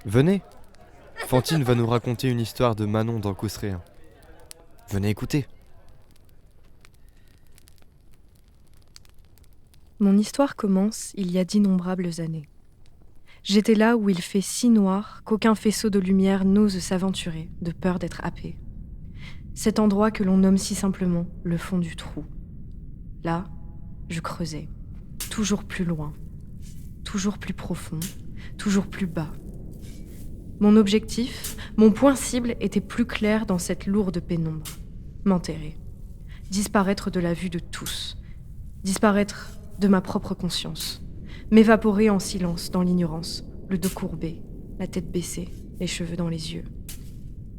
Venez, Fantine va nous raconter une histoire de Manon dans Cousseréen. Venez écouter. Mon histoire commence il y a d'innombrables années. J'étais là où il fait si noir qu'aucun faisceau de lumière n'ose s'aventurer, de peur d'être happé. Cet endroit que l'on nomme si simplement le fond du trou. Là, je creusais, toujours plus loin, toujours plus profond, toujours plus bas. Mon objectif, mon point cible était plus clair dans cette lourde pénombre. M'enterrer. Disparaître de la vue de tous. Disparaître de ma propre conscience. M'évaporer en silence dans l'ignorance, le dos courbé, la tête baissée, les cheveux dans les yeux.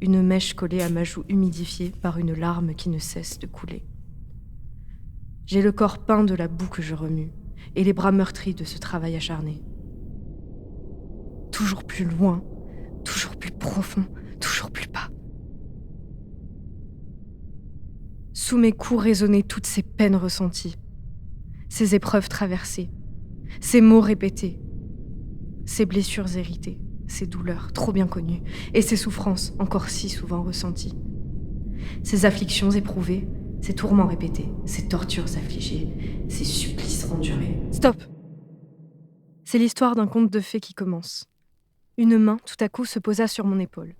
Une mèche collée à ma joue humidifiée par une larme qui ne cesse de couler. J'ai le corps peint de la boue que je remue et les bras meurtris de ce travail acharné. Toujours plus loin, toujours plus profond, toujours plus bas. Sous mes coups résonnaient toutes ces peines ressenties, ces épreuves traversées, ces mots répétés, ces blessures héritées, ces douleurs trop bien connues et ces souffrances encore si souvent ressenties. Ces afflictions éprouvées, ces tourments répétés, ces tortures affligées, ces supplices endurés. Stop! C'est l'histoire d'un conte de fées qui commence. Une main, tout à coup, se posa sur mon épaule.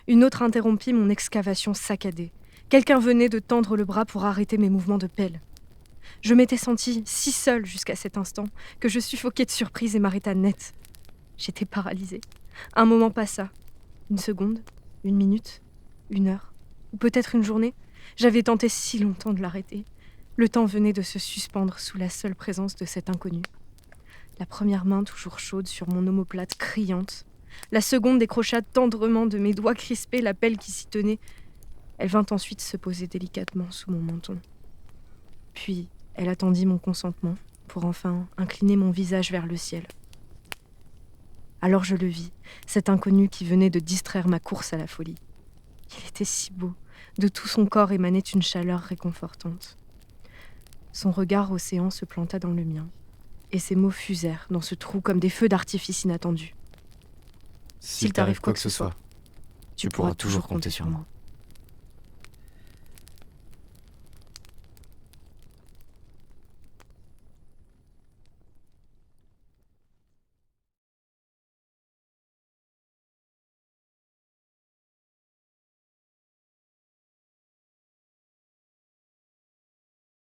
Une autre interrompit mon excavation saccadée. Quelqu'un venait de tendre le bras pour arrêter mes mouvements de pelle. Je m'étais sentie si seule jusqu'à cet instant que je suffoquais de surprise et m'arrêta net. J'étais paralysée. Un moment passa. Une seconde, une minute, une heure, ou peut-être une journée. J'avais tenté si longtemps de l'arrêter. Le temps venait de se suspendre sous la seule présence de cet inconnu. La première main toujours chaude sur mon omoplate criante. La seconde décrocha tendrement de mes doigts crispés la pelle qui s'y tenait. Elle vint ensuite se poser délicatement sous mon menton. Puis, elle attendit mon consentement pour enfin incliner mon visage vers le ciel. Alors je le vis, cet inconnu qui venait de distraire ma course à la folie. Il était si beau, de tout son corps émanait une chaleur réconfortante. Son regard océan se planta dans le mien, et ses mots fusèrent dans ce trou comme des feux d'artifice inattendus. S'il t'arrive quoi que ce soit, tu pourras toujours compter sur moi.